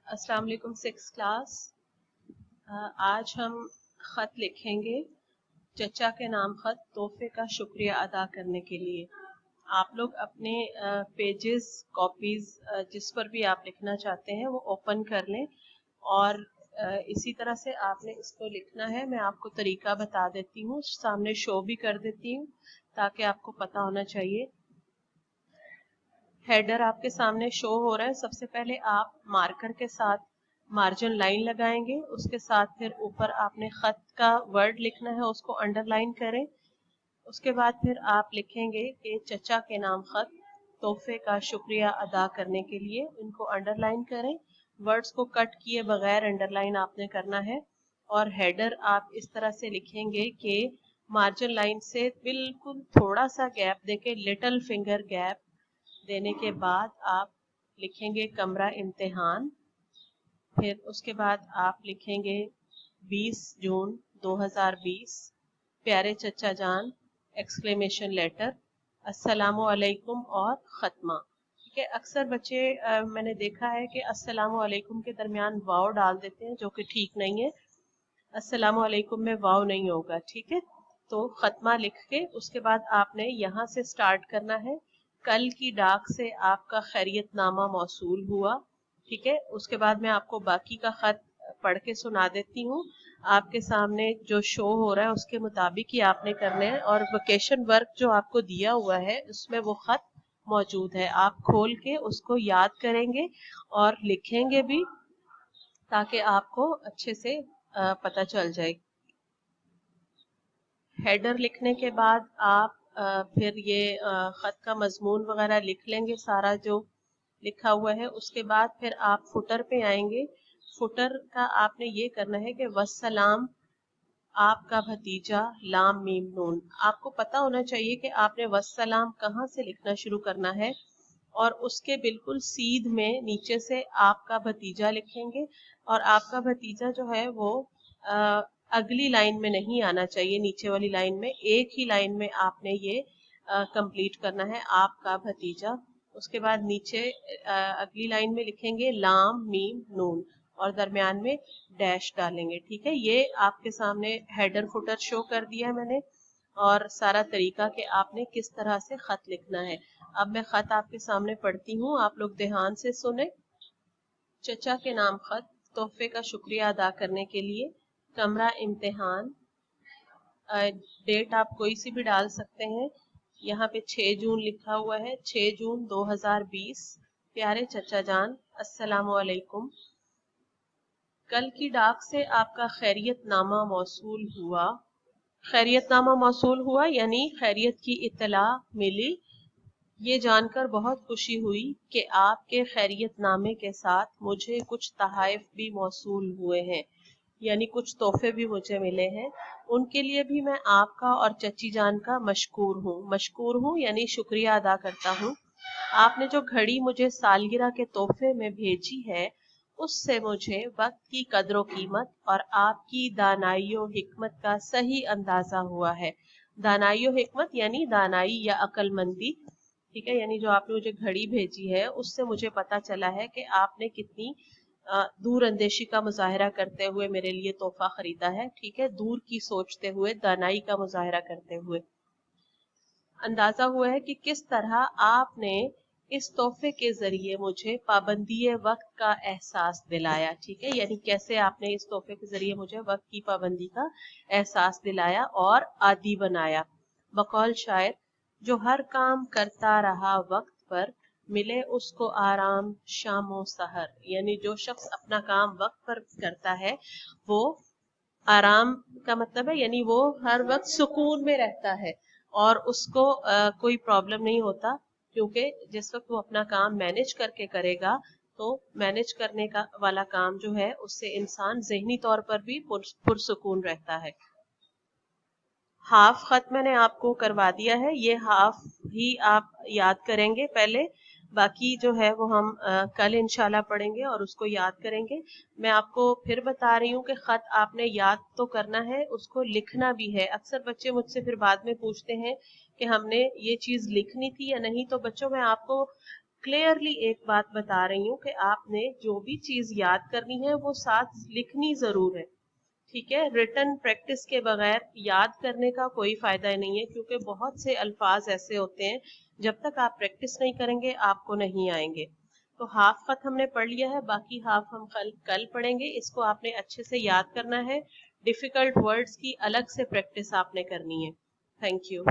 अस्सलाम वालेकुम six class. आज हम ख़त लिखेंगे चचा के नाम ख़त तोहफे का शुक्रिया अदा करने के लिए। आप लोग अपने पेजेस कॉपीज़ जिस पर भी आप लिखना चाहते हैं वो ओपन कर लें और इसी तरह से आपने इसको लिखना है। मैं आपको तरीका बता देती हूँ, सामने शो भी कर देती हूँ ताकि आपको पता होना चाहिए। हेडर आपके सामने शो हो रहा है। सबसे पहले आप मार्कर के साथ मार्जिन लाइन लगाएंगे, उसके साथ फिर ऊपर आपने खत का वर्ड लिखना है, उसको अंडरलाइन करें। उसके बाद फिर आप लिखेंगे कि चचा के नाम खत तोहफे का शुक्रिया अदा करने के लिए, इनको अंडरलाइन करें। वर्ड्स को कट किए बगैर अंडरलाइन आपने करना है। और हेडर आप इस तरह से लिखेंगे कि मार्जिन लाइन से बिल्कुल थोड़ा सा गैप देके, लिटिल फिंगर गैप देने के बाद आप लिखेंगे कमरा इम्तिहान। फिर उसके बाद आप लिखेंगे 20 जून 2020 प्यारे चचा जान एक्सक्लेमेशन लेटर अस्सलामु अलैकुम और ख़त्मा। ठीक है, अक्सर बच्चे मैंने देखा है कि अस्सलामु अलैकुम के दरमियान वाव डाल देते हैं, जो कि ठीक नहीं है। अस्सलामु अलैकुम में वाव नहीं होगा। ठीक है, तो ख़त्मा लिख के उसके बाद आपने यहाँ से स्टार्ट करना है। कल की डाक से आपका खैरियतनामा मौसूल हुआ। ठीक है, उसके बाद मैं आपको बाकी का खत पढ़ के सुना देती हूँ। आपके सामने जो शो हो रहा है उसके मुताबिक ही आपने करने हैं, और वेकेशन वर्क जो आपको दिया हुआ है उसमें वो खत मौजूद है। आप खोल के उसको याद करेंगे और लिखेंगे भी ताकि आपको अच्छे से पता चल जाए। हेडर लिखने के बाद आप फिर ये खत का मजमून वगैरह लिख लेंगे सारा जो लिखा हुआ है। उसके बाद फिर आप फुटर पे आएंगे। फुटर का आपने ये करना है कि वस्सलाम आपका भतीजा लाम मीम नून। आपको पता होना चाहिए कि आपने वस्सलाम कहाँ से लिखना शुरू करना है, और उसके बिल्कुल सीध में नीचे से आपका भतीजा लिखेंगे। और आपका भतीजा जो है वो अगली लाइन में नहीं आना चाहिए, नीचे वाली लाइन में, एक ही लाइन में आपने ये कंप्लीट करना है, आपका भतीजा। उसके बाद नीचे अगली लाइन में लिखेंगे लाम मीम नून और दरमियान में डैश डालेंगे। ठीक है, ये आपके सामने हेडर फुटर शो कर दिया है मैंने, और सारा तरीका कि आपने किस तरह से खत लिखना है। अब मैं खत आपके सामने पढ़ती हूँ, आप लोग ध्यान से सुने। चचा के नाम खत तोहफे का शुक्रिया अदा करने के लिए, कमरा इम्तिहान। डेट आप कोई सी भी डाल सकते हैं। यहाँ पे 6 जून लिखा हुआ है, 6 जून 2020। प्यारे चचा जान अस्सलामु अलैकुम। कल की डाक से आपका खैरियतनामा मौसूल हुआ। खैरियतनामा मौसूल हुआ यानी खैरियत की इत्तला मिली। ये जानकर बहुत खुशी हुई कि आपके खैरियतनामे के साथ मुझे कुछ तहाइफ भी मौसूल हुए हैं, यानी कुछ तोहफे भी मुझे मिले हैं। उनके लिए भी मैं आपका और चची जान का मशकूर हूँ यानी शुक्रिया अदा करता हूँ। आपने जो घड़ी मुझे सालगिरह के तोहफे में भेजी है, उससे मुझे वक्त की कदर कीमत और आपकी दानाई व हिकमत का सही अंदाजा हुआ है। दानाई व हिकमत यानी दानाई या अक्लमंदी। ठीक है, यानी जो आपने मुझे घड़ी भेजी है उससे मुझे पता चला है कि आपने कितनी दूर अंदेशी का मुजाहरा करते हुए मेरे लिए तोहफा खरीदा है। ठीक है, दूर की सोचते हुए, दानाई का मुजाहरा करते हुए अंदाजा हुआ है कि किस तरह आपने इस तोहफे के जरिए मुझे पाबंदी वक्त का एहसास दिलाया। ठीक है, यानी कैसे आपने इस तोहफे के जरिए मुझे वक्त की पाबंदी का एहसास दिलाया और आदी बनाया। बकौल शायर, जो हर काम करता रहा वक्त पर, मिले उसको आराम शामो सहर। यानी जो शख्स अपना काम वक्त पर करता है वो आराम का मतलब है, यानी वो हर वक्त सुकून में रहता है और उसको कोई प्रॉब्लम नहीं होता, क्योंकि जिस वक्त वो अपना काम मैनेज करके करेगा तो मैनेज करने का वाला काम जो है उससे इंसान ज़हनी तौर पर भी पुरसुकून रहता है। हाफ खत मैंने आपको करवा दिया है, ये हाफ ही आप याद करेंगे पहले, बाकी जो है वो हम कल इंशाल्लाह पढ़ेंगे और उसको याद करेंगे। मैं आपको फिर बता रही हूँ कि खत आपने याद तो करना है, उसको लिखना भी है। अक्सर बच्चे मुझसे फिर बाद में पूछते हैं कि हमने ये चीज लिखनी थी या नहीं। तो बच्चों, मैं आपको क्लियरली एक बात बता रही हूँ कि आपने जो भी चीज याद करनी है वो साथ लिखनी जरूर है, ठीक है। रिटन प्रैक्टिस के बगैर याद करने का कोई फायदा नहीं है, क्योंकि बहुत से अल्फाज ऐसे होते हैं जब तक आप प्रैक्टिस नहीं करेंगे आपको नहीं आएंगे। तो हाफ खत हमने पढ़ लिया है, बाकी हाफ हम कल पढ़ेंगे। इसको आपने अच्छे से याद करना है, डिफिकल्ट वर्ड्स की अलग से प्रैक्टिस आपने करनी है। Thank you.